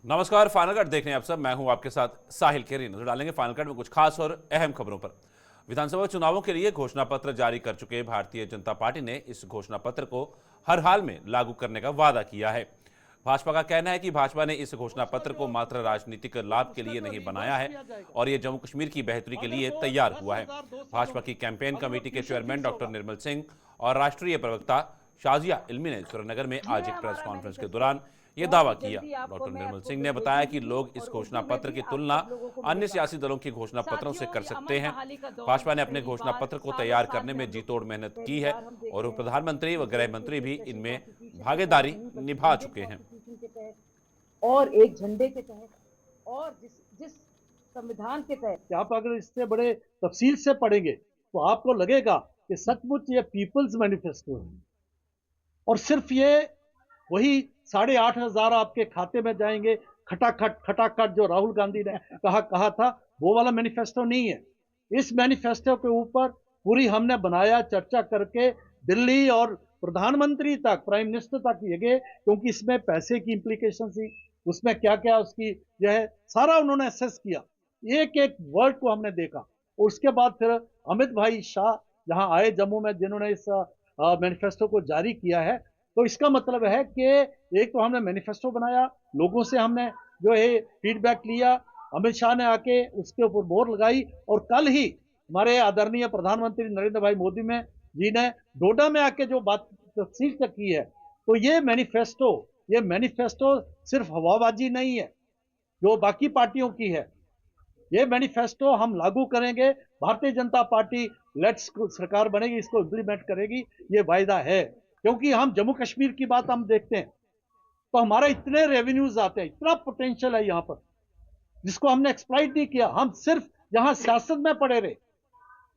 नमस्कार, final cut देख रहे हैं आप सब। मैं हूं आपके साथ साहिल केरी। नजर डालेंगे फाइनल कट में कुछ खास और अहम खबरों पर। विधानसभा चुनावों के लिए घोषणा पत्र जारी कर चुके भारतीय जनता पार्टी ने इस घोषणा पत्र को हर हाल में लागू करने का वादा किया है। भाजपा का कहना है कि भाजपा ने इस घोषणा पत्र को मात्र राजनीतिक लाभ के लिए नहीं बनाया है और ये जम्मू कश्मीर की बेहतरी के लिए तैयार हुआ है। भाजपा की कैंपेन कमेटी के चेयरमैन डॉक्टर निर्मल सिंह और राष्ट्रीय प्रवक्ता शाजिया इल्मी ने सुरेंद्रनगर में आज एक प्रेस कॉन्फ्रेंस के दौरान ये दावा किया। डॉक्टर निर्मल सिंह ने बताया कि लोग इस घोषणा पत्र की तुलना अन्य सियासी दलों की घोषणा पत्रों से कर सकते हैं। भाजपा ने अपने घोषणा पत्र को तैयार करने में जी तोड़ मेहनत की है और प्रधानमंत्री व गृह मंत्री भी इनमें भागीदारी निभा चुके हैं। और एक झंडे के तहत और जिस संविधान के तहत आप अगर इससे बड़े तफसील से पढ़ेंगे तो आपको लगेगा कि सचमुच ये पीपल्स मैनिफेस्टो है और सिर्फ ये वही 8,500 आपके खाते में जाएंगे खटाखट जो राहुल गांधी ने कहा था वो वाला मैनिफेस्टो नहीं है। इस मैनिफेस्टो के ऊपर पूरी हमने बनाया चर्चा करके दिल्ली और प्रधानमंत्री तक, प्राइम मिनिस्टर तक ये गए, क्योंकि इसमें पैसे की इंप्लीकेशन थी, उसमें क्या क्या उसकी जो है सारा उन्होंने असेस किया, एक एक वर्ड को हमने देखा। और उसके बाद फिर अमित भाई शाह जहां आए जम्मू में, जिन्होंने इस मैनिफेस्टो को जारी किया है, तो इसका मतलब है कि एक तो हमने मैनिफेस्टो बनाया, लोगों से हमने जो है फीडबैक लिया, अमित शाह ने आके उसके ऊपर मोहर लगाई और कल ही हमारे आदरणीय प्रधानमंत्री नरेंद्र भाई मोदी में जी ने डोडा में आके जो बात तफसील तक की है। तो ये मैनिफेस्टो सिर्फ हवाबाजी नहीं है जो बाकी पार्टियों की है, ये मैनिफेस्टो हम लागू करेंगे। भारतीय जनता पार्टी लेट्स सरकार बनेगी, इसको इम्प्लीमेंट करेगी, ये वायदा है। क्योंकि हम जम्मू कश्मीर की बात हम देखते हैं तो हमारा इतने रेवेन्यूज आते हैं, इतना पोटेंशियल है यहाँ पर जिसको हमने एक्सप्लॉइट नहीं किया। हम सिर्फ यहाँ सियासत में पड़े रहे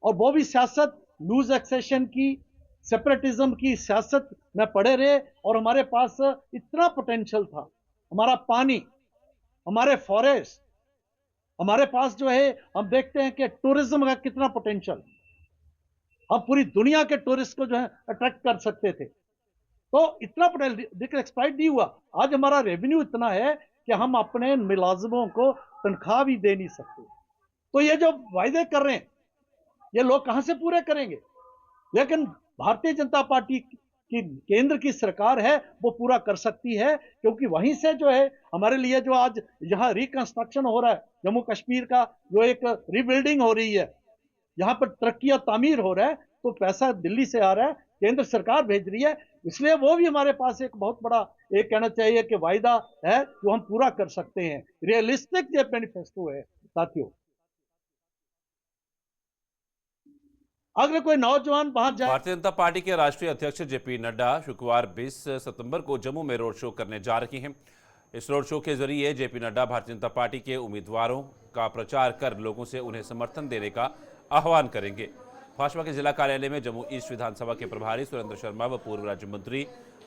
और वो भी सियासत लूज एक्सेशन की, सेपरेटिज्म की सियासत में पड़े रहे और हमारे पास इतना पोटेंशियल था। हमारा पानी, हमारे फॉरेस्ट, हमारे पास जो है हम देखते हैं कि टूरिज्म का कितना पोटेंशियल, हम पूरी दुनिया के टूरिस्ट को जो है अट्रैक्ट कर सकते थे। तो इतना पोटेंशियल एक्सप्लॉइट नहीं हुआ। आज हमारा रेवेन्यू इतना है कि हम अपने मुलाजिमों को तनख्वाह भी दे नहीं सकते। तो ये जो वायदे कर रहे हैं ये लोग कहां से पूरे करेंगे? लेकिन भारतीय जनता पार्टी की केंद्र की सरकार है वो पूरा कर सकती है, क्योंकि वहीं से जो है हमारे लिए जो आज यहाँ रिकंस्ट्रक्शन हो रहा है, जम्मू कश्मीर का जो एक रिबिल्डिंग हो रही है, यहाँ पर तरक्की और तामीर हो रहा है, तो पैसा दिल्ली से आ रहा है, केंद्र सरकार भेज रही है। इसलिए वो भी हमारे पास एक बहुत बड़ा एक कहना चाहिए कि वायदा है जो हम पूरा कर सकते हैं। रियलिस्टिक जो मैनिफेस्टो है साथियों। अगर कोई नौजवान बाहर जाए। भारतीय जनता पार्टी के राष्ट्रीय अध्यक्ष जेपी नड्डा शुक्रवार 20 सितंबर को जम्मू में रोड शो करने जा रही हैं। इस रोड शो के जरिए जेपी नड्डा भारतीय जनता पार्टी के उम्मीदवारों का प्रचार कर लोगों से उन्हें समर्थन देने का आह्वान करेंगे। भाजपा के जिला कार्यालय में जम्मू ईस्ट विधानसभा के प्रभारी सुरेंद्र शर्मा व पूर्व राज्य मंत्री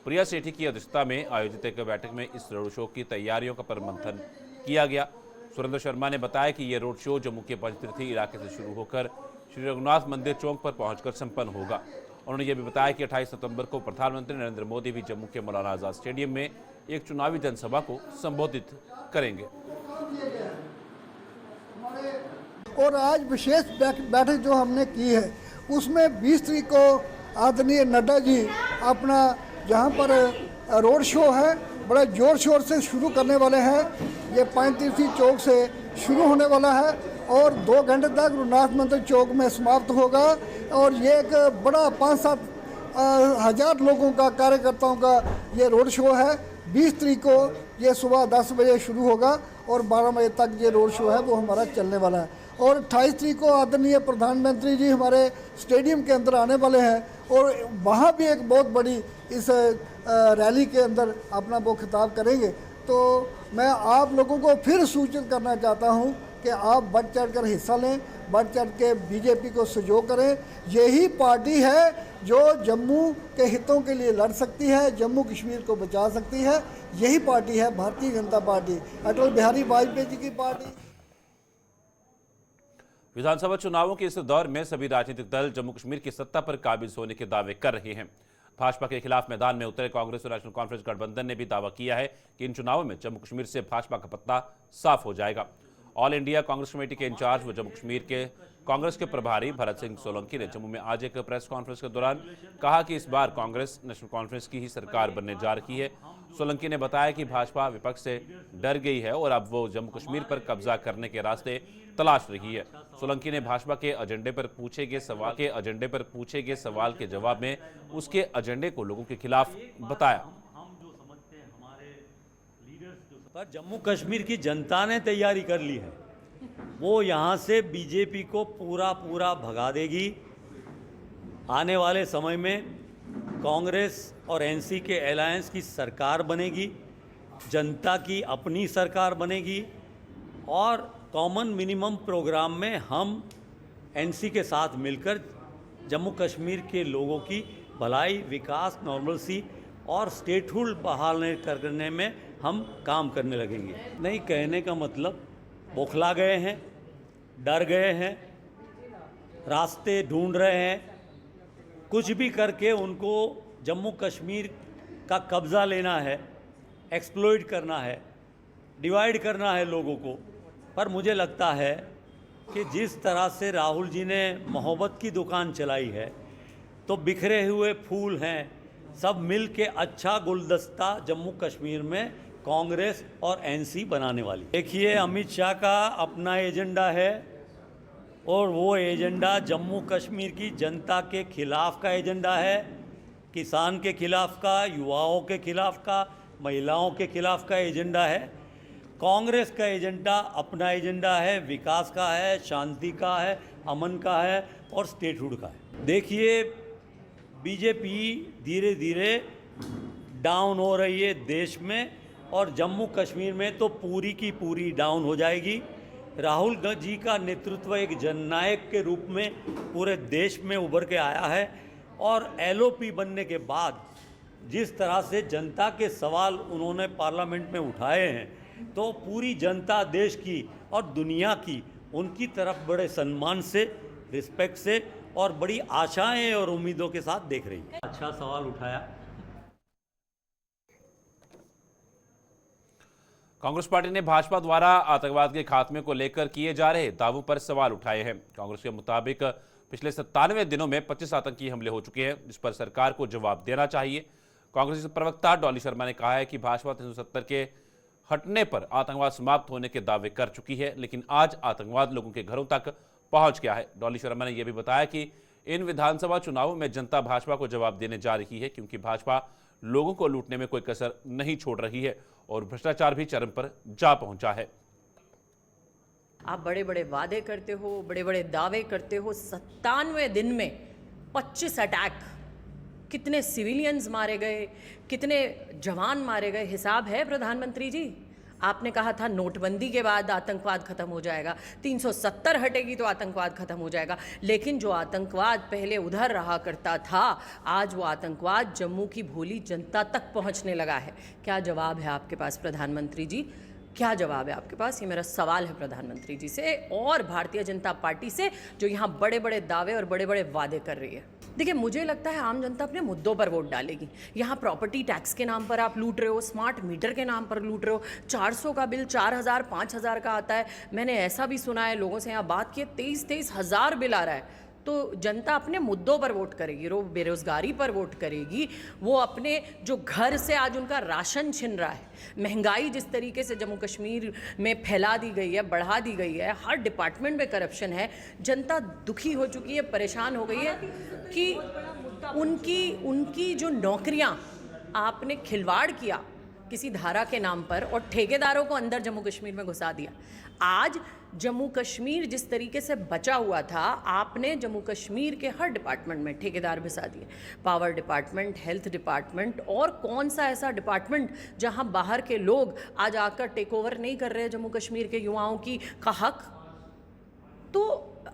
प्रिया सेठी की अध्यक्षता में आयोजित एक बैठक में इस रोड शो की तैयारियों का प्रमंथन किया गया। सुरेंद्र शर्मा ने बताया कि यह रोड शो जम्मू के पंचतीर्थी इलाके से शुरू होकर श्री रघुनाथ मंदिर चौक पर पहुंचकर संपन्न होगा। उन्होंने यह भी बताया कि 28 सितंबर को प्रधानमंत्री नरेंद्र मोदी भी जम्मू के मौलाना आजाद स्टेडियम में एक चुनावी जनसभा को संबोधित करेंगे। और आज विशेष बैठक जो हमने की है उसमें 20 तारीख को आदरणीय नड्डा जी अपना जहां पर रोड शो है बड़ा जोर शोर से शुरू करने वाले हैं। ये पंचतीर्थी चौक से शुरू होने वाला है और 2 घंटे तक रघुनाथ मंदिर चौक में समाप्त होगा। और ये एक बड़ा 5-7 हज़ार लोगों का, कार्यकर्ताओं का ये रोड शो है। 20 तारीख को ये सुबह 10 बजे शुरू होगा और 12 बजे तक ये रोड शो है वो हमारा चलने वाला है। और 28 तारीख को आदरणीय प्रधानमंत्री जी हमारे स्टेडियम के अंदर आने वाले हैं और वहाँ भी एक बहुत बड़ी इस रैली के अंदर अपना वो खिताब करेंगे। तो मैं आप लोगों को फिर सूचित करना चाहता हूँ कि आप बढ़ चढ़ कर हिस्सा लें, बढ़ चढ़ के बीजेपी को सहयोग करें। यही पार्टी है जो जम्मू के हितों के लिए लड़ सकती है, जम्मू कश्मीर को बचा सकती है। यही पार्टी है भारतीय जनता पार्टी, अटल बिहारी वाजपेयी जी की पार्टी। विधानसभा चुनावों के इस दौर में सभी राजनीतिक दल जम्मू कश्मीर की सत्ता पर काबिज होने के दावे कर रहे हैं। भाजपा के खिलाफ मैदान में उतरे कांग्रेस और नेशनल कॉन्फ्रेंस गठबंधन ने भी दावा किया है कि इन चुनावों में जम्मू कश्मीर से भाजपा का पत्ता साफ हो जाएगा। ऑल इंडिया कांग्रेस कमेटी के इंचार्ज व जम्मू कश्मीर के कांग्रेस के प्रभारी भरत सिंह सोलंकी ने जम्मू में आज एक प्रेस कॉन्फ्रेंस के दौरान कहा कि इस बार कांग्रेस नेशनल कॉन्फ्रेंस की ही सरकार बनने जा रही है। सोलंकी ने बताया कि भाजपा विपक्ष से डर गई है और अब वो जम्मू कश्मीर पर कब्जा करने के रास्ते तलाश रही है। सोलंकी ने भाजपा के एजेंडे पर पूछे गए सवाल के जवाब में उसके एजेंडे को लोगों के खिलाफ बताया। पर जम्मू कश्मीर की जनता ने तैयारी कर ली है, वो यहाँ से बीजेपी को पूरा भगा देगी। आने वाले समय में कांग्रेस और एनसी के अलायंस की सरकार बनेगी, जनता की अपनी सरकार बनेगी और कॉमन मिनिमम प्रोग्राम में हम एनसी के साथ मिलकर जम्मू कश्मीर के लोगों की भलाई, विकास, नॉर्मलसी और स्टेटहुड बहाल करने में हम काम करने लगेंगे। नहीं, कहने का मतलब बौखला गए हैं, डर गए हैं, रास्ते ढूंढ रहे हैं, कुछ भी करके उनको जम्मू कश्मीर का कब्ज़ा लेना है, एक्सप्लॉइट करना है, डिवाइड करना है लोगों को। पर मुझे लगता है कि जिस तरह से राहुल जी ने मोहब्बत की दुकान चलाई है, तो बिखरे हुए फूल हैं, सब मिल के अच्छा गुलदस्ता जम्मू कश्मीर में कांग्रेस और एनसी बनाने वाली। देखिए, अमित शाह का अपना एजेंडा है और वो एजेंडा जम्मू कश्मीर की जनता के खिलाफ का एजेंडा है, किसान के खिलाफ का, युवाओं के खिलाफ का, महिलाओं के खिलाफ का एजेंडा है। कांग्रेस का एजेंडा अपना एजेंडा है, विकास का है, शांति का है, अमन का है और स्टेटहुड का है। देखिए, बीजेपी धीरे धीरे डाउन हो रही है देश में और जम्मू कश्मीर में तो पूरी की पूरी डाउन हो जाएगी। राहुल जी का नेतृत्व एक जननायक के रूप में पूरे देश में उभर के आया है और एलओपी बनने के बाद जिस तरह से जनता के सवाल उन्होंने पार्लियामेंट में उठाए हैं, तो पूरी जनता देश की और दुनिया की उनकी तरफ बड़े सम्मान से, रिस्पेक्ट से और बड़ी आशाएं और उम्मीदों के साथ देख रही है। अच्छा सवाल उठाया। कांग्रेस पार्टी ने भाजपा द्वारा आतंकवाद के खात्मे को लेकर किए जा रहे दावों पर सवाल उठाए हैं। कांग्रेस के मुताबिक पिछले 97 दिनों में 25 आतंकी हमले हो चुके हैं, जिस पर सरकार को जवाब देना चाहिए। कांग्रेस प्रवक्ता डॉली शर्मा ने कहा है कि भाजपा 370 के हटने पर आतंकवाद समाप्त होने के दावे कर चुकी है, लेकिन आज आतंकवाद लोगों के घरों तक पहुंच गया है। डॉली शर्मा ने यह भी बताया कि इन विधानसभा चुनावों में जनता भाजपा को जवाब देने जा रही है, क्योंकि भाजपा लोगों को लूटने में कोई कसर नहीं छोड़ रही है और भ्रष्टाचार भी चरम पर जा पहुंचा है। आप बड़े बड़े वादे करते हो, बड़े बड़े दावे करते हो, 97 दिन में 25 अटैक, कितने सिविलियंस मारे गए, कितने जवान मारे गए, हिसाब है प्रधानमंत्री जी? आपने कहा था नोटबंदी के बाद आतंकवाद खत्म हो जाएगा, 370 हटेगी तो आतंकवाद खत्म हो जाएगा, लेकिन जो आतंकवाद पहले उधर रहा करता था, आज वो आतंकवाद जम्मू की भोली जनता तक पहुंचने लगा है। क्या जवाब है आपके पास प्रधानमंत्री जी? क्या जवाब है आपके पास? ये मेरा सवाल है प्रधानमंत्री जी से और भारतीय जनता पार्टी से, जो यहाँ बड़े बड़े दावे और बड़े बड़े वादे कर रही है। देखिए, मुझे लगता है आम जनता अपने मुद्दों पर वोट डालेगी। यहाँ प्रॉपर्टी टैक्स के नाम पर आप लूट रहे हो, स्मार्ट मीटर के नाम पर लूट रहे हो, 400 का बिल 4000 5000 का आता है। मैंने ऐसा भी सुना है, लोगों से यहाँ बात की, 23 हज़ार बिल आ रहा है। तो जनता अपने मुद्दों पर वोट करेगी, वो बेरोजगारी पर वोट करेगी, वो अपने जो घर से आज उनका राशन छिन रहा है, महंगाई जिस तरीके से जम्मू कश्मीर में फैला दी गई है, बढ़ा दी गई है, हर डिपार्टमेंट में करप्शन है, जनता दुखी हो चुकी है, परेशान हो गई है कि उनकी जो नौकरियां आपने खिलवाड़ किया किसी धारा के नाम पर और ठेकेदारों को अंदर जम्मू कश्मीर में घुसा दिया। आज जम्मू कश्मीर जिस तरीके से बचा हुआ था, आपने जम्मू कश्मीर के हर डिपार्टमेंट में ठेकेदार घुसा दिए। पावर डिपार्टमेंट, हेल्थ डिपार्टमेंट और कौन सा ऐसा डिपार्टमेंट जहां बाहर के लोग आज आकर टेक ओवर नहीं कर रहे जम्मू कश्मीर के युवाओं का हक। तो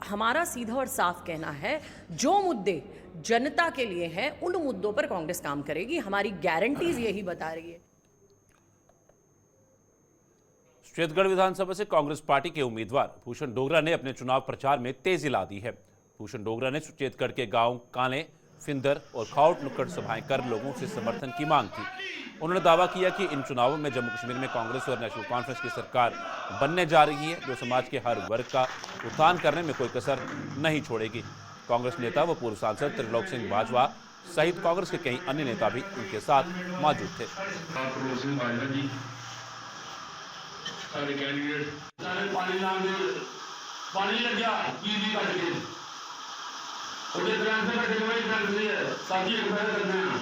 हमारा सीधा और साफ कहना है, जो मुद्दे जनता के लिए हैं उन मुद्दों पर कांग्रेस काम करेगी। हमारी गारंटीज यही बता रही है। सुचेतगढ़ विधानसभा से कांग्रेस पार्टी के उम्मीदवार भूषण डोगरा ने अपने चुनाव प्रचार में तेजी ला दी है। भूषण डोगरा ने सुचेतगढ़ के गांव काले, फिंदर और खाउट नुक्कड़ सभाएं कर लोगों से समर्थन की मांग की। उन्होंने दावा किया कि इन चुनावों में जम्मू कश्मीर में कांग्रेस और नेशनल कॉन्फ्रेंस की सरकार बनने जा रही है, जो समाज के हर वर्ग का उत्थान करने में कोई कसर नहीं छोड़ेगी। कांग्रेस नेता व पूर्व सांसद त्रिलोक सिंह बाजवा सहित कांग्रेस के कई अन्य नेता भी उनके साथ मौजूद थे। पानी लग गया बिजली कट गई ਉਹਦੇ ਟ੍ਰਾਂਸਫਰ ਦਾ ਡਿਲੀਵਰੀ ਕਰ ਰਹੀ ਹੈ ਸਾਡੀ ਰਿਪੇਅਰ ਕਰਨਾ ਹੈ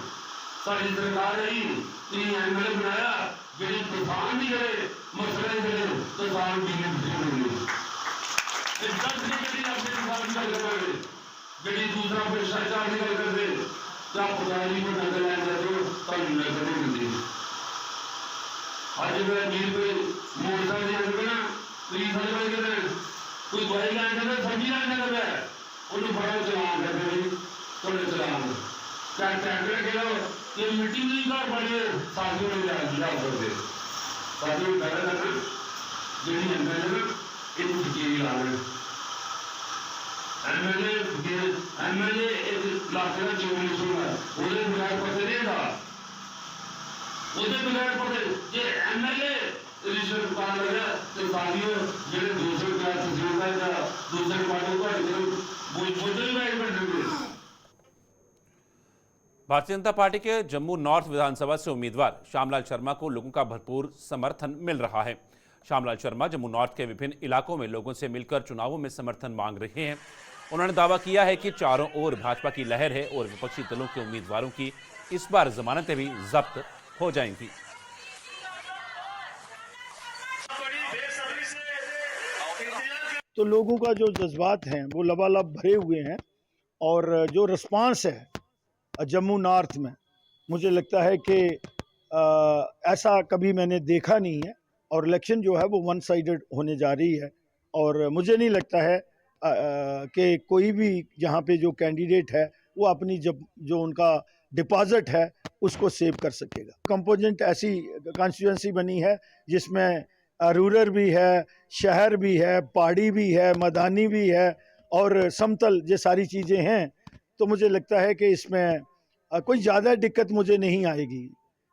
ਸਾਡੀ ਸਰਕਾਰ ਰਹੀ ਤੀ ਐਮਐਲਏ ਬਣਾਇਆ ਜਿਹੜੀ ਤੂਫਾਨ ਦੀ ਜਿਹੜੇ ਮਸਲੇ ਜਿਹੜੇ ਤੂਫਾਨ ਦੀ ਨਹੀਂ ਇਹ ਜੱਜ ਦੀ ਜਿਹੜੀ ਆਪਣੇ ਤੂਫਾਨ ਦੀ ਗੱਲ ਕਰਾਂਗੇ ਜਿਹੜੀ ਦੂਸਰਾ ਭ੍ਰਿਸ਼ਟਾਚਾਰ ਦੀ ਗੱਲ ਕਰਦੇ ਤਾਂ ਪੁਰਾਣੀ ਨੂੰ ਨਜ਼ਰ ਲੈ ਜਾਂਦੇ ਤੁਹਾਨੂੰ ਨਜ਼ਰ ਨਹੀਂ ਦਿੰਦੀ ਅੱਜ ਮੈਂ ਵੀਰ ਕੋਈ ਮੋਰਚਾ ਦੇ ਅੰਦਰ ਨਾ ਪੁਲਿਸ ਵਾਲੇ ਕਹਿੰਦੇ कोई दवाई लाइन कर रहा सब्जी लाइन कर रहा है उन्हें बड़ा चलान कर रहे हैं थोड़े चलान क्या ट्रैक्टर के लो ये मिट्टी नहीं कर पड़े साथियों ने जिला कर दे साथियों ने कहा था जेडी एमएलए ना इन फकीरी लाने एमएलए एक लाख का चोरी सुना उन्हें बिना पता नहीं था उन्हें बिना पता ये एमएलए रिश्वत पा लगा तो साथियों जेडे दूसरे का तस्वीर का दूसरे पार्टी को बोझल में बन रहे भारतीय जनता पार्टी के जम्मू नॉर्थ विधानसभा से उम्मीदवार श्यामलाल शर्मा को लोगों का भरपूर समर्थन मिल रहा है। श्यामलाल शर्मा जम्मू नॉर्थ के विभिन्न इलाकों में लोगों से मिलकर चुनावों में समर्थन मांग रहे हैं। उन्होंने दावा किया है कि चारों ओर भाजपा की लहर है और विपक्षी दलों के उम्मीदवारों की इस बार जमानतें भी जब्त हो जाएंगी। तो लोगों का जो जज्बात हैं वो लबालब भरे हुए हैं और जो रिस्पांस है जम्मू नॉर्थ में मुझे लगता है कि ऐसा कभी मैंने देखा नहीं है और इलेक्शन जो है वो वन साइडेड होने जा रही है और मुझे नहीं लगता है कि कोई भी यहाँ पे जो कैंडिडेट है वो अपनी जो उनका डिपॉजिट है उसको सेव कर सकेगा। कंपोजेंट ऐसी कॉन्स्टिट्यूंसी बनी है जिसमें रूरल भी है, शहर भी है, पहाड़ी भी है, मैदानी भी है और समतल ये सारी चीज़ें हैं। तो मुझे लगता है कि इसमें कोई ज़्यादा दिक्कत मुझे नहीं आएगी।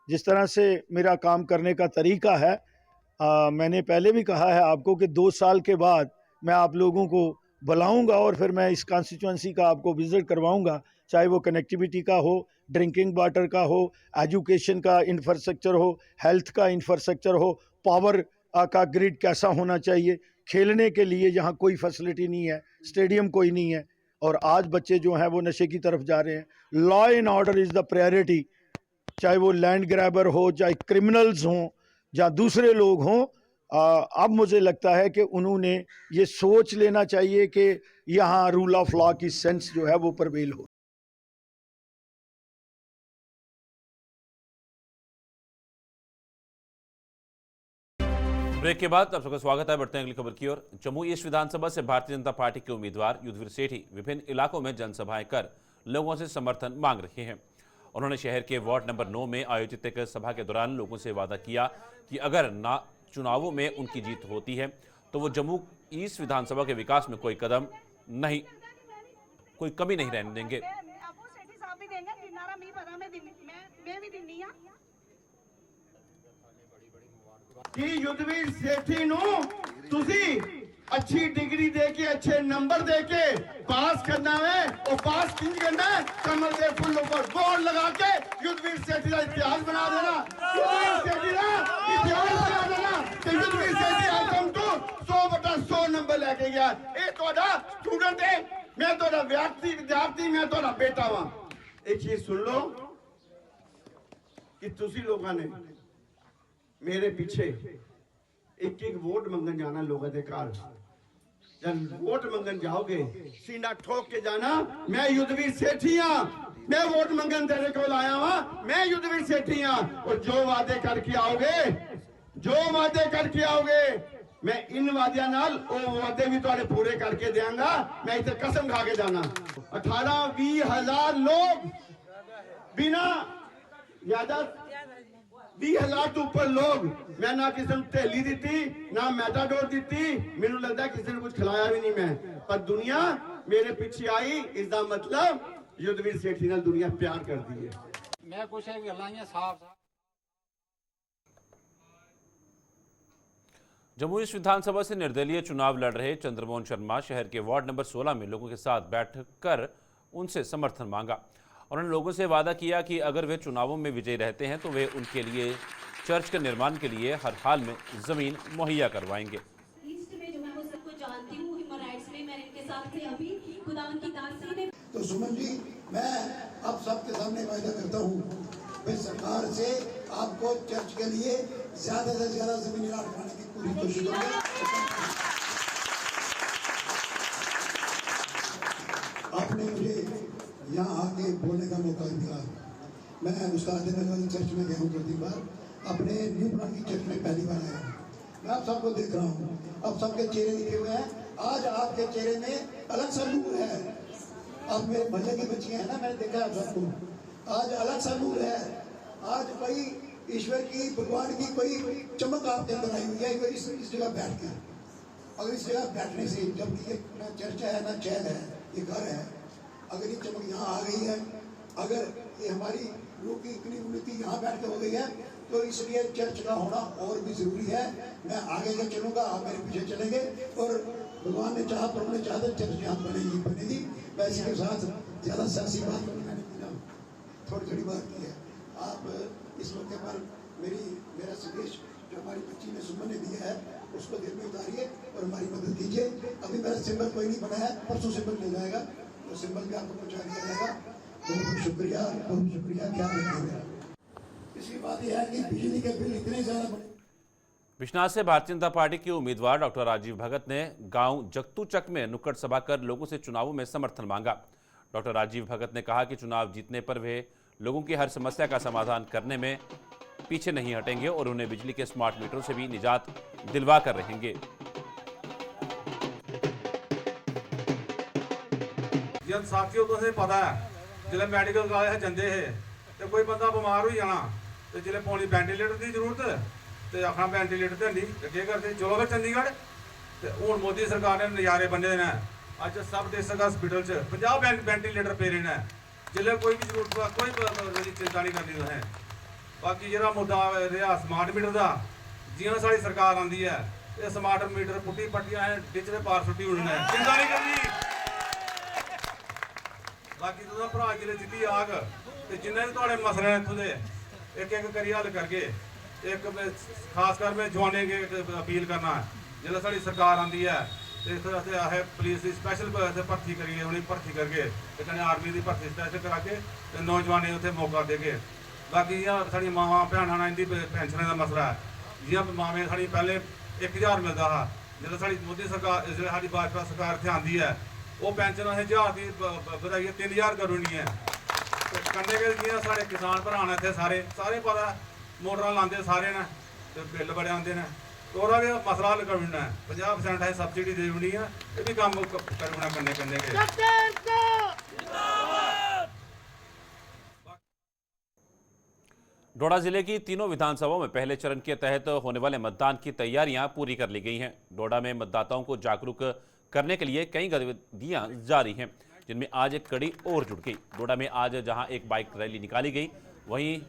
जिस तरह से मेरा काम करने का तरीका है, मैंने पहले भी कहा है आपको कि 2 साल के बाद मैं आप लोगों को बुलाऊंगा और फिर मैं इस कॉन्स्टिट्यूंसी का आपको विज़िट करवाऊंगा, चाहे वो कनेक्टिविटी का हो, ड्रिंकिंग वाटर का हो, एजुकेशन का इंफ्रास्ट्रक्चर हो, हेल्थ का इंफ्रास्ट्रक्चर हो, पावर का ग्रिड कैसा होना चाहिए, खेलने के लिए यहाँ कोई फैसिलिटी नहीं है, स्टेडियम कोई नहीं है और आज बच्चे जो हैं वो नशे की तरफ जा रहे हैं। Law and order is the priority, चाहे वो लैंड ग्रैबर हो, चाहे क्रिमिनल्स हों या दूसरे लोग हों। अब मुझे लगता है कि उन्होंने ये सोच लेना चाहिए कि यहाँ रूल ऑफ लॉ की सेंस जो है वो प्रवेल हो। ब्रेक के बाद आप सबका स्वागत है। बढ़ते हैं अगली खबर की ओर। जम्मू ईस्ट विधानसभा से भारतीय जनता पार्टी के उम्मीदवार युद्धवीर सेठी विभिन्न इलाकों में जनसभाएं कर लोगों से समर्थन मांग रहे हैं। उन्होंने शहर के वार्ड नंबर 9 में आयोजित एक सभा के दौरान लोगों से वादा किया कि अगर चुनावों में उनकी जीत होती है तो वो जम्मू ईस्ट विधानसभा के विकास में कोई कमी नहीं रहने देंगे। कि युद्धवीर सेठी नूं तुसी अच्छी डिग्री दे के अच्छे नंबर दे के पास करना है और पास किंज करना है कमल के फुल्लों पर बोर्ड लगा के युद्धवीर सेठी का इतिहास बना देना। युद्धवीर सेठी का इतिहास बना देना कि युद्धवीर सेठी आइटम टू 100/100 नंबर लेके गया। ये तोड़ा स्टूडेंट है, मैं तोड़ा विद्यार्थी, मैं तोड़ा बेटा वहां। एक चीज सुन लो कि तुसी लोगों ने मेरे पीछे एक वोट मंगन जाना लोगों के घर। जब वोट मंगन जाओगे सीना ठोक के जाना, मैं युद्धवीर सेठी हाँ, मैं वोट मंगन तेरे को आया हुआ, मैं युद्धवीर सेठी हाँ। और जो वादे करके आओगे मैं इन वादियां नाल वो वादे भी तुहाडे पूरे करके देंगा। मैं इतने कसम खा के जाना। 18-20 हजार लोग बिना ज्यादा 20 हजार तो ऊपर लोग, मैं ना किसी ने थैली दी ना मैटाडोर दी, मैनू लगता किसी ने कुछ खिलाया भी नहीं मैं, पर दुनिया मेरे पीछे आई। इसका मतलब युद्धवीर सेठी नाल दुनिया प्यार करती है। मैं कुछ गल्लां साफ जम्मू ईस्ट विधानसभा से निर्दलीय चुनाव लड़ रहे चंद्रमोहन शर्मा शहर के वार्ड नंबर 16 में लोगों के साथ बैठकर उनसे समर्थन मांगा। उन्होंने लोगों से वादा किया कि अगर वे चुनावों में विजयी रहते हैं तो वे उनके लिए चर्च के निर्माण के लिए हर हाल में जमीन मुहैया करवाएंगे। तो सुमन जी, मैं आप सबके सामने वायदा करता हूँ, मैं सरकार से आपको चर्च के लिए ज्यादा से ज्यादा जमीन अलॉट कराने की पूरी कोशिश करूंगा। आपने मुझे यहाँ आके बोलने का मौका दिया। मैं उस्ताद नगरी चर्च में गया हूँ 2-3 बार, अपने न्यू प्लान की चर्च में पहली बार आया हूँ। मैं आप सबको देख रहा हूँ, अब सबके चेहरे लिखे हुए हैं। आज आपके चेहरे में अलग सा नूर है। अब मेरे महल्ले की बच्चियां हैं ना, मैंने देखा है सबको, आज अलग सा नूर है। आज कोई ईश्वर की, भगवान की कोई चमक आपके अंदर आई हुई है। इस जगह बैठ कर, अगर इस जगह बैठने से, जबकि ये ना चर्च है ना चैन है, ये घर है, अगर ये चमक यहाँ आ गई है, अगर ये हमारी रूह की इतनी उन्नति यहाँ बैठ के हो गई है, तो इसलिए चर्च का होना और भी जरूरी है। मैं आगे से चलूंगा, आप मेरे पीछे चलेंगे, और भगवान ने चाहा, प्रभु ने चाहा तो चर्च यहाँ बनेगी। वैसे के साथ ज्यादा सियासी बात मैंने थोड़ी बात की है। आप इस मौके पर मेरा संदेश जो हमारी बच्ची ने, सुमन ने दिया है, उसको दिल में उतारिए और हमारी मदद कीजिए। अभी मेरा सिंबल कोई नहीं बना है, परसों सिंबल मिल जाएगा, तो सिंबल भी आपको पहुँचा दिया जाएगा। बहुत शुक्रिया, बहुत शुक्रिया। क्या रखिएगा। इसकी बात यह है कि बिजली के बिल इतने ज्यादा बड़े। बिश्नाह से भारतीय जनता पार्टी के उम्मीदवार डॉक्टर राजीव भगत ने गांव जगतूचक में नुक्कड़ सभा कर लोगों से चुनावों में समर्थन मांगा। डॉक्टर राजीव भगत ने कहा कि चुनाव जीतने पर वे लोगों की हर समस्या का समाधान करने में पीछे नहीं हटेंगे और उन्हें बिजली के स्मार्ट मीटरों से भी निजात दिलवा कर रहेंगे। जब साथियों को पता है जिले मेडिकल कॉलेज जाते हैं तो कोई बंदा बीमार हो जाना, तो जिले पौनी वेंटिलेटर की जरूरत तो आखना वेंटिलेटर तो नहीं, तो क्या करते, चलो फिर चंडीगढ़। तो हूँ मोदी सरकार ने नज़ारे बने ने, अज सब डिस्ट्रिक्ट हॉस्पिटल 50 वेंटिलेटर पे ने, जिले कोई भी जरूरत कोई चिंता नहीं करनी तुसें। बाकी जो मुद्दा रहा स्मार्ट मीटर का, जियां साड़ी सरकार आती है, ये स्मार्ट मीटर पुट्टी पट्टियां डिच के पार सुट्टी होनी है, चिंता नहीं करनी। बाकी तुम भरा जिले जिती आग, तो जिन्हें भी थोड़े मसले हैं इतों के एक एक करी हल करके, एक खासकर मैं जवाने के अपील करना है, जिले साड़ी सरकार आती है तो इतने पुलिस की स्पैशल भर्ती करिए, उन्हें भर्ती करके कन्नै आर्मी की भर्ती स्पैशल करा के नौजवान उत्थे मौका देगे। बाकी जियां साड़ी मावां भैनां ने इनकी पेंशनें का मसला है, जियां मावें साड़ी पहले 1000 मिलता है, जो साड़ी मोदी सरकार जो साड़ी भाजपा सरकार इत्थे आंदी है, वो पेंशन असें 1000 की बधाइए 3000 करोनी है। कन्नै गै जियां साढ़े किसान भरा ने इत्थे सारे पता मोटरां लांदे सारे ने, तो बिल बड़े आंदे ने, तो ओह्दा भी मसला हल करी ओड़ना है। 50% असें सब्सिडी देई ओड़नी है, ये भी कम्म करी ओड़ना कन्नै गै। डोडा जिले की तीनों विधानसभाओं में पहले चरण के तहत होने वाले मतदान की तैयारियां पूरी कर ली गई हैं। डोडा में मतदाताओं को जागरूक करने के लिए कई गतिविधियां जारी हैं, जिनमें आज एक कड़ी और जुड़ गई। डोडा में आज जहां एक बाइक रैली निकाली गई, वहीं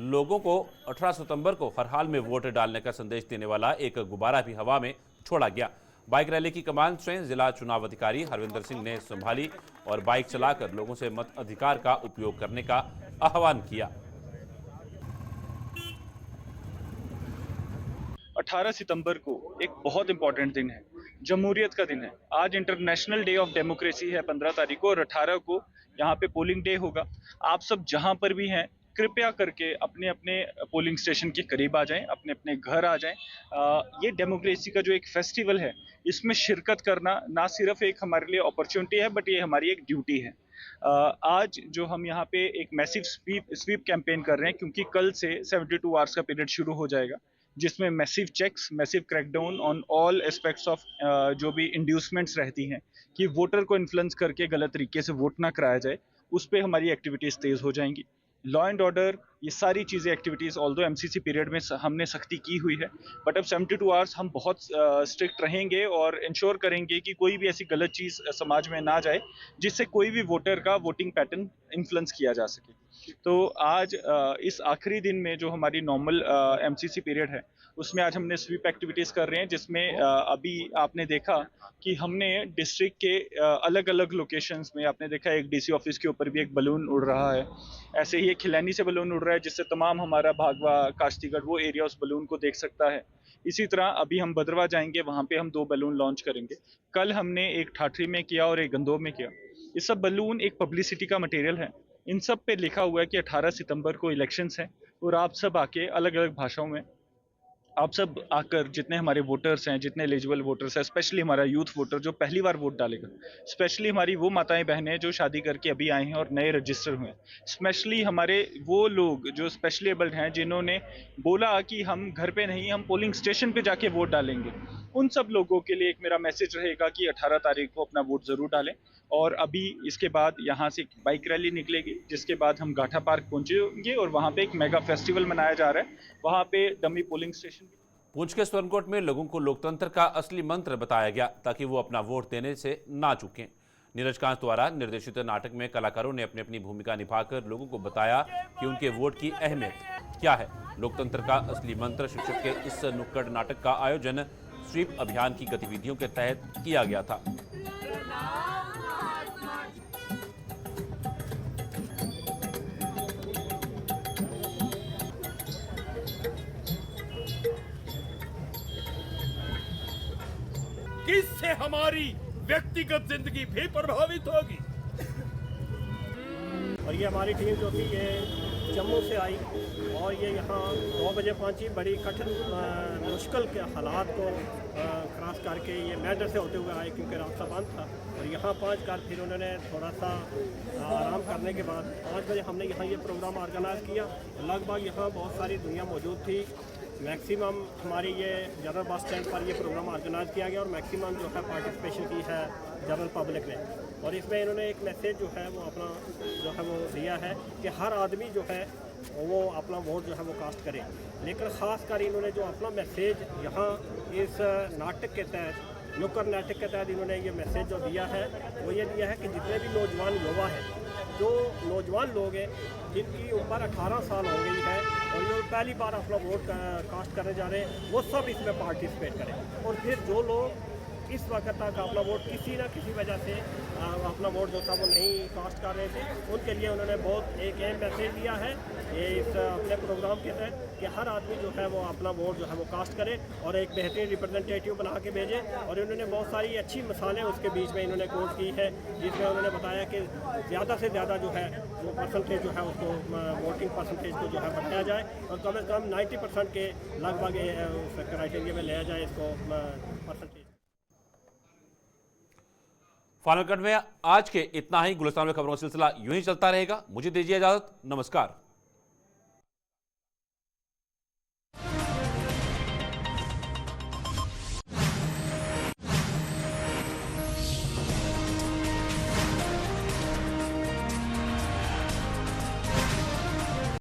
लोगों को 18 सितंबर को हर हाल में वोट डालने का संदेश देने वाला एक गुब्बारा भी हवा में छोड़ा गया। बाइक रैली की कमान स्वयं जिला चुनाव अधिकारी हरविंदर सिंह ने संभाली और बाइक चलाकर लोगों से मत अधिकार का उपयोग करने का आह्वान किया। 18 सितंबर को एक बहुत इंपॉर्टेंट दिन है, जमहूरियत का दिन है। आज इंटरनेशनल डे ऑफ डेमोक्रेसी है 15 तारीख को, और 18 को यहाँ पे पोलिंग डे होगा। आप सब जहाँ पर भी हैं, कृपया करके अपने अपने पोलिंग स्टेशन के करीब आ जाएं, अपने अपने घर आ जाएं। ये डेमोक्रेसी का जो एक फेस्टिवल है, इसमें शिरकत करना ना सिर्फ एक हमारे लिए अपॉर्चुनिटी है, बट ये हमारी एक ड्यूटी है। आज जो हम यहाँ पे एक मैसिव स्वीप कैंपेन कर रहे हैं, क्योंकि कल से 72 आवर्स का पीरियड शुरू हो जाएगा, जिसमें massive checks, massive crackdown on all aspects of जो भी इंड्यूसमेंट्स रहती हैं कि वोटर को इन्फ्लुएंस करके गलत तरीके से वोट ना कराया जाए, उस पर हमारी एक्टिविटीज़ तेज़ हो जाएंगी। लॉ एंड ऑर्डर ये सारी चीज़ें एक्टिविटीज़ ऑल्दो एमसीसी पीरियड में हमने सख्ती की हुई है, बट अब 72 आवर्स हम बहुत स्ट्रिक्ट रहेंगे और इंश्योर करेंगे कि कोई भी ऐसी गलत चीज़ समाज में ना जाए जिससे कोई भी वोटर का वोटिंग पैटर्न इन्फ्लुएंस किया जा सके। तो आज इस आखिरी दिन में जो हमारी नॉर्मल एमसीसी पीरियड है उसमें आज हमने स्वीप एक्टिविटीज़ कर रहे हैं, जिसमें अभी आपने देखा कि हमने डिस्ट्रिक्ट के अलग अलग लोकेशंस में आपने देखा एक डीसी ऑफिस के ऊपर भी एक बलून उड़ रहा है, ऐसे ही एक खिलैनी से बलून उड़ रहा है जिससे तमाम हमारा भागवा काश्तीगढ़ वो एरिया उस बलून को देख सकता है। इसी तरह अभी हम भद्रवा जाएंगे, वहाँ पे हम 2 बलून लॉन्च करेंगे। कल हमने एक ठाठरी में किया और एक गंदोह में किया। ये सब बलून एक पब्लिसिटी का मटेरियल है। इन सब पे लिखा हुआ है कि 18 सितंबर को इलेक्शंस हैं और आप सब आके अलग अलग भाषाओं में आप सब आकर जितने हमारे वोटर्स हैं, जितने एलिजिबल वोटर्स हैं, स्पेशली हमारा यूथ वोटर जो पहली बार वोट डालेगा, स्पेशली हमारी वो माताएं बहनें जो शादी करके अभी आए हैं और नए रजिस्टर हुए हैं, स्पेशली हमारे वो लोग जो स्पेशली एबल्ड हैं जिन्होंने बोला कि हम घर पे नहीं, हम पोलिंग स्टेशन पे जाके वोट डालेंगे, उन सब लोगों के लिए एक मेरा मैसेज रहेगा कि 18 तारीख को अपना वोट ज़रूर डालें। और अभी इसके बाद यहाँ से एक बाइक रैली निकलेगी, जिसके बाद हम गाठा पार्क पहुँचेंगे और वहाँ पे एक मेगा फेस्टिवल मनाया जा रहा है, वहाँ पे डमी पोलिंग स्टेशन। पुंछ के स्वर्णकोट में लोगों को लोकतंत्र का असली मंत्र बताया गया ताकि वो अपना वोट देने से ना चूकें। नीरज कांत द्वारा निर्देशित नाटक में कलाकारों ने अपनी अपनी भूमिका निभाकर लोगों को बताया कि उनके वोट की अहमियत क्या है। लोकतंत्र का असली मंत्र शीर्षक के इस नुक्कड़ नाटक का आयोजन स्वीप अभियान की गतिविधियों के तहत किया गया था। इससे हमारी व्यक्तिगत जिंदगी भी प्रभावित होगी। और ये हमारी टीम जो थी ये जम्मू से आई और ये यहाँ 9 बजे पहुँची। बड़ी कठिन मुश्किल के हालात को क्रॉस करके ये मैडर से होते हुए आए क्योंकि रास्ता बंद था। और यहाँ पहुँच कर फिर उन्होंने थोड़ा सा आराम करने के बाद 5 बजे हमने यहाँ ये प्रोग्राम ऑर्गेनाइज़ किया। लगभग यहाँ बहुत सारी दुनिया मौजूद थी। मैक्सिमम हमारी ये जनरल बस स्टैंड पर ये प्रोग्राम ऑर्गेनाइज किया गया और मैक्सिमम जो है पार्टिसिपेशन की है जनरल पब्लिक ने। और इसमें इन्होंने एक मैसेज जो है वो अपना जो है वो दिया है कि हर आदमी जो है वो अपना वोट जो है वो कास्ट करे। लेकिन ख़ास कर इन्होंने जो अपना मैसेज यहाँ इस नाटक के तहत, नुक्कड़ नाटक के तहत इन्होंने ये मैसेज जो दिया है वो ये दिया है कि जितने भी नौजवान युवा हैं, जो नौजवान लोग हैं जिनकी उम्र 18 साल हो गई है और जो पहली बार अपना वोट कास्ट करने जा रहे हैं, वो सब इसमें पार्टिसिपेट करें। और फिर जो लोग इस वक्त तक अपना वोट किसी न किसी वजह से अपना वोट जो था वो नहीं कास्ट कर रहे थे, उनके लिए उन्होंने बहुत एक अहम मैसेज दिया है ये इस अपने प्रोग्राम के तहत कि हर आदमी जो है वो अपना वोट जो है वो कास्ट करे और एक बेहतरीन रिप्रेजेंटेटिव बना के भेजे। और इन्होंने बहुत सारी अच्छी मिसालें उसके बीच में इन्होंने कोट की है, जिसमें उन्होंने बताया कि ज़्यादा से ज़्यादा जो है वो परसेंटेज जो है उसको वोटिंग परसेंटेज को जो है बढ़ाया जाए और कम से कम 90% के लगभग क्राइटेरिया में लिया जाए इसको परसेंटेज। फाइनल कट में आज के इतना ही। गुलिस्तान में खबरों का सिलसिला यूं ही चलता रहेगा। मुझे दीजिए इजाजत। नमस्कार।